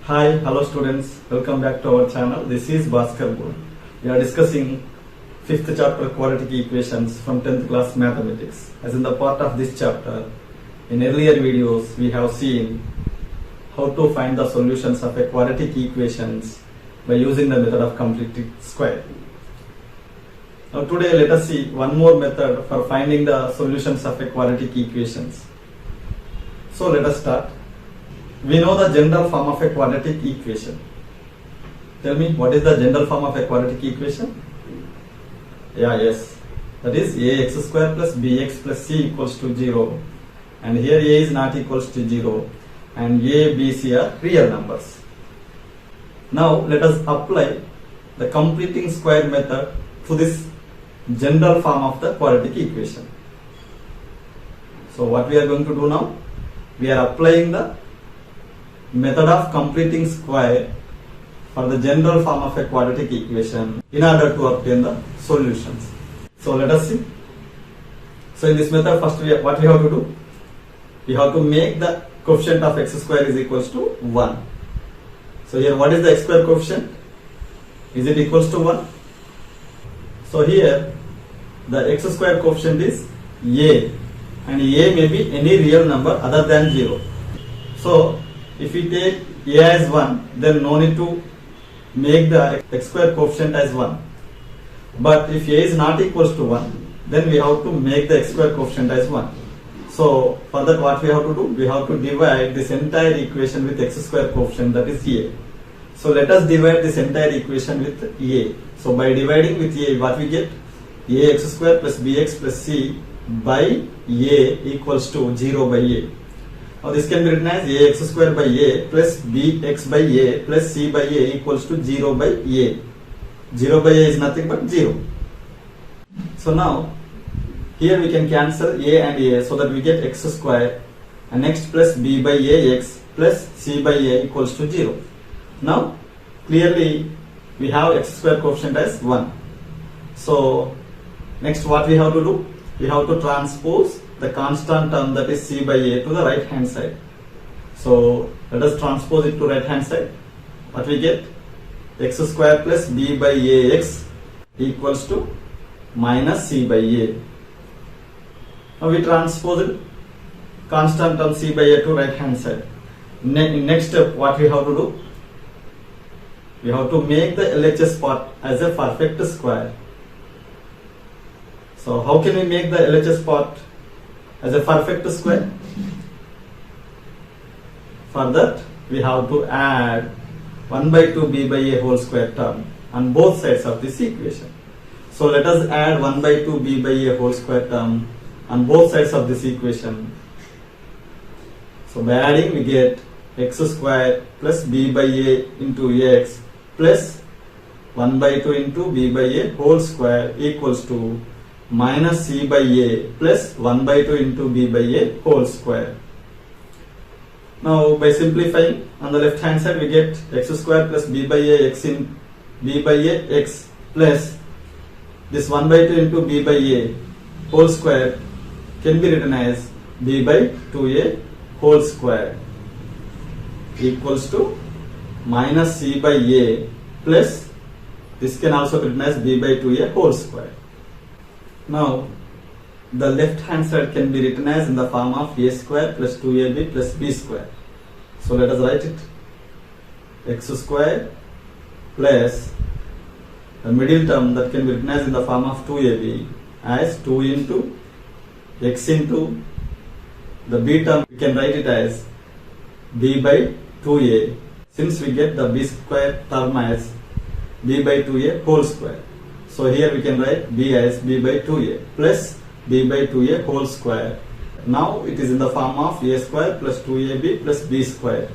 Hi, hello students, welcome back to our channel. This is Bhaskar Board. We are discussing 5th chapter quadratic equations from 10th class mathematics. As in the part of this chapter, in earlier videos we have seen how to find the solutions of a quadratic equations by using the method of completing square. Now today let us see one more method for finding the solutions of a quadratic equations. So let us start. We know the general form of a quadratic equation. Tell me, what is the general form of a quadratic equation? Yes. That is ax square plus bx plus c equals to 0. And here a is not equals to 0. And a, b, c are real numbers. Now let us apply the completing square method to this general form of the quadratic equation. So what we are going to do now? We are applying the method of completing square for the general form of a quadratic equation in order to obtain the solutions. So let us see. So in this method, first what we have to do? We have to make the coefficient of x square is equals to 1. So here what is the x square coefficient? Is it equals to 1? So here the x square coefficient is a, and a may be any real number other than 0. So if we take a as 1, then no need to make the x square coefficient as 1. But if a is not equals to 1, then we have to make the x square coefficient as 1. So for that what we have to do? We have to divide this entire equation with x square coefficient, that is a. So let us divide this entire equation with a. So by dividing with a, what we get? Ax square plus bx plus c by a equals to 0 by a. Now this can be written as ax square by a plus bx by a plus c by a equals to 0 by a. 0 by a is nothing but 0. So now here we can cancel a and a, so that we get x square, and next plus b by ax plus c by a equals to 0. Now clearly we have x square coefficient as 1. So next what we have to do? We have to transpose the constant term, that is c by a, to the right hand side. So let us transpose it to right hand side. What we get? X square plus b by ax equals to minus c by a. Now we transpose it, constant term c by a, to right hand side. Next step what we have to do? We have to make the LHS part as a perfect square. So how can we make the LHS part as a perfect square? For that we have to add 1 by 2 b by a whole square term on both sides of this equation. So let us add 1 by 2 b by a whole square term on both sides of this equation. So by adding we get x square plus b by a into x plus 1 by 2 into b by a whole square equals to minus c by a plus 1 by 2 into b by a whole square. Now by simplifying, on the left hand side we get x square plus b by a x in b by a x plus this 1 by 2 into b by a whole square can be written as b by 2a whole square equals to minus c by a plus this can also be written as b by 2a whole square. Now the left hand side can be written as in the form of a square plus 2ab plus b square. So let us write it. X square plus the middle term that can be written as in the form of 2ab as 2 into x into the b term, we can write it as b by 2a, since we get the b square term as b by 2a whole square. So here we can write b as b by 2a plus b by 2a whole square. Now it is in the form of a square plus 2ab plus b square.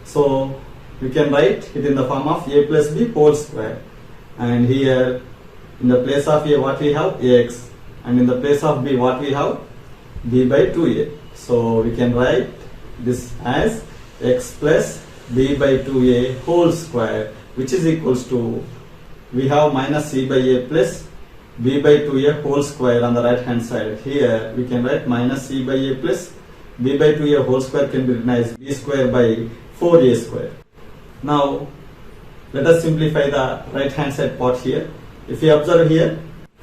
So we can write it in the form of a plus b whole square. And here in the place of a what we have? X. And in the place of b what we have? B by 2a. So we can write this as x plus b by 2a whole square, which is equals to, we have minus c by a plus b by 2a whole square on the right hand side. Here we can write minus c by a plus b by 2a whole square can be written as b square by 4a square. Now let us simplify the right hand side part here. If you observe here,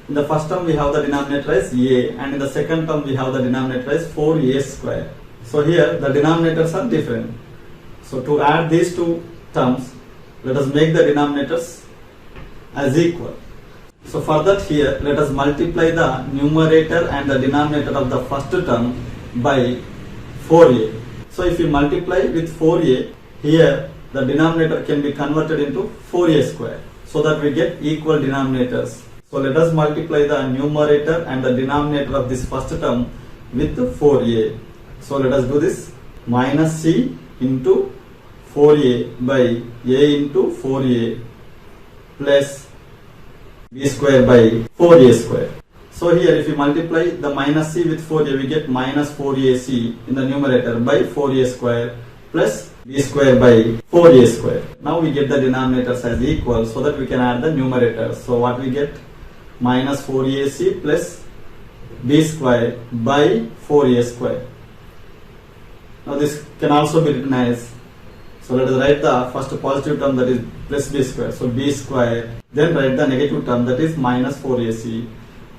in the first term we have the denominator as a, and in the second term we have the denominator as 4a square. So here the denominators are different. So to add these two terms, let us make the denominators as equal. So for that here, let us multiply the numerator and the denominator of the first term by 4a. So if you multiply with 4a, here the denominator can be converted into 4a square, so that we get equal denominators. So let us multiply the numerator and the denominator of this first term with 4a. So let us do this. Minus c into 4a by a into 4a plus b square by 4a square. So here if you multiply the minus c with 4a, we get minus 4ac in the numerator by 4a square plus b square by 4a square. Now we get the denominators as equal, so that we can add the numerators. So what we get? Minus 4ac plus b square by 4a square. Now this can also be written as, so let us write the first positive term, that is plus b square. So b square, then write the negative term, that is minus 4ac.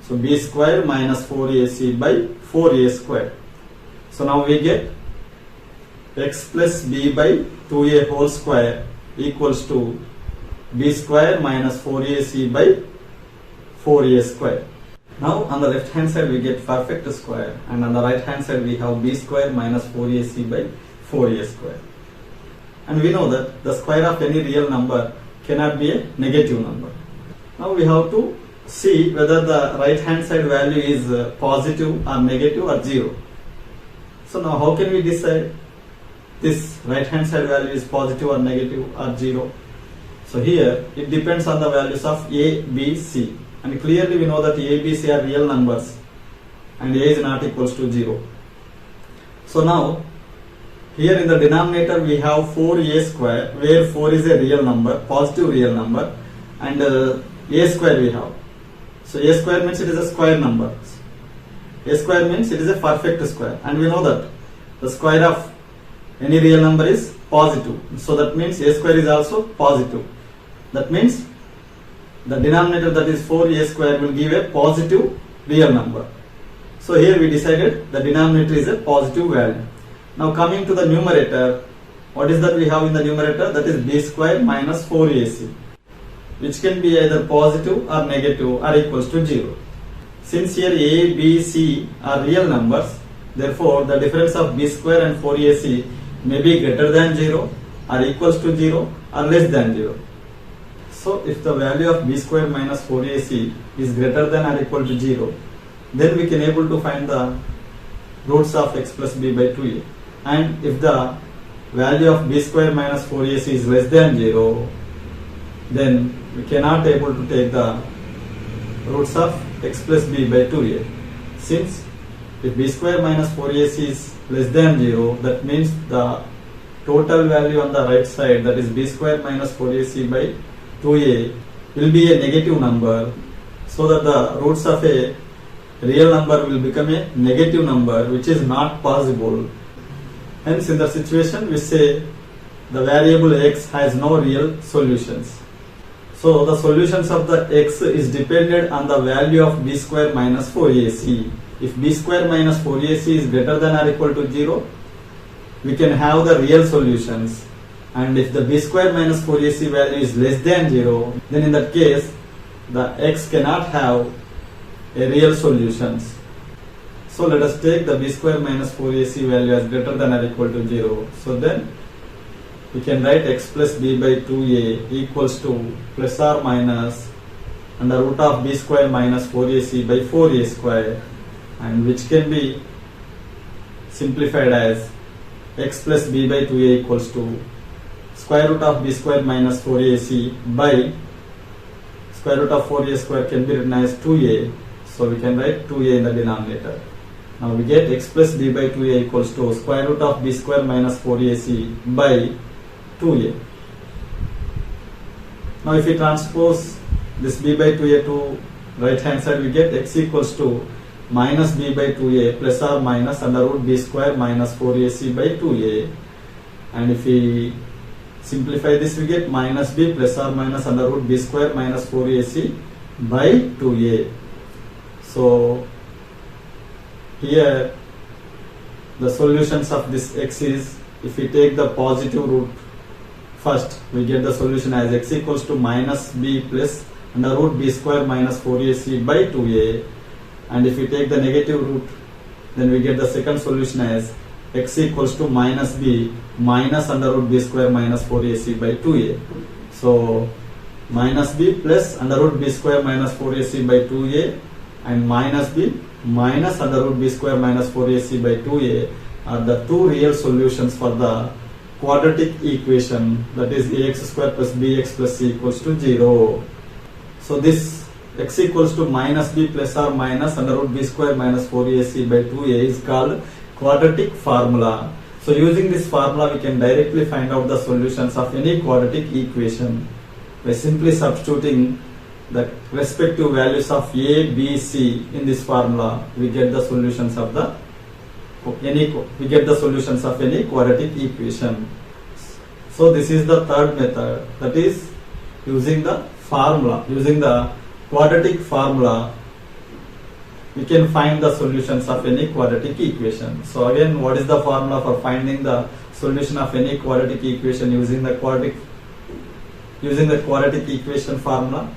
So b square minus 4ac by 4a square. So now we get x plus b by 2a whole square equals to b square minus 4ac by 4a square. Now on the left hand side we get perfect square, and on the right hand side we have b square minus 4ac by 4a square. And we know that the square of any real number cannot be a negative number. Now we have to see whether the right hand side value is positive or negative or 0. So now how can we decide this right hand side value is positive or negative or 0? So here it depends on the values of a, b, c, and clearly we know that a, b, c are real numbers and a is not equals to 0. So now here in the denominator we have 4a square, where 4 is a real number, positive real number, and a square we have. So a square means it is a square number. A square means it is a perfect square, and we know that the square of any real number is positive. So that means a square is also positive. That means the denominator, that is 4a square, will give a positive real number. So here we decided the denominator is a positive value. Now coming to the numerator, what is that we have in the numerator? That is b square minus 4ac, which can be either positive or negative or equals to 0. Since here a, b, c are real numbers, therefore the difference of b square and 4ac may be greater than 0 or equals to 0 or less than 0. So if the value of b square minus 4ac is greater than or equal to 0, then we can able to find the roots of x plus b by 2a. And if the value of b square minus 4ac is less than 0, then we cannot able to take the roots of x plus b by 2a. Since if b square minus 4ac is less than 0, that means the total value on the right side, that is b square minus 4ac by 2a, will be a negative number, so that the roots of a real number will become a negative number, which is not possible. Hence in the situation we say the variable x has no real solutions. So the solutions of the x is dependent on the value of b square minus 4ac. If b square minus 4ac is greater than or equal to 0, we can have the real solutions. And if the b square minus 4ac value is less than 0, then in that case the x cannot have a real solutions. So let us take the b square minus 4ac value as greater than or equal to 0. So then we can write x plus b by 2a equals to plus or minus under root of b square minus 4ac by 4a square, and which can be simplified as x plus b by 2a equals to square root of b square minus 4ac by square root of 4a square can be written as 2a. So we can write 2a in the denominator. Now we get x plus b by 2a equals to square root of b square minus 4ac by 2a. Now if we transpose this b by 2a to right hand side, we get x equals to minus b by 2a plus or minus under root b square minus 4ac by 2a. And if we Simplify this, we get minus b plus or minus under root b square minus 4ac by 2a. So here the solutions of this x is, if we take the positive root first, we get the solution as x equals to minus b plus under root b square minus 4ac by 2a. And if we take the negative root, then we get the second solution as x equals to minus b minus under root b square minus 4ac by 2a. So minus b plus under root b square minus 4ac by 2a and minus b minus under root b square minus 4ac by 2a are the two real solutions for the quadratic equation, that is ax square plus bx plus c equals to 0. So this x equals to minus b plus or minus under root b square minus 4ac by 2a is called quadratic formula. So using this formula we can directly find out the solutions of any quadratic equation by simply substituting the respective values of a, b, c in this formula. We get the solutions of any quadratic equation. So this is the third method, that is using the formula, using the quadratic formula we can find the solutions of any quadratic equation. So again, what is the formula for finding the solution of any quadratic equation using the quadratic equation formula?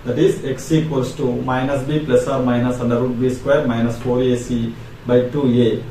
That is x equals to minus b plus or minus under root b square minus 4ac by 2a.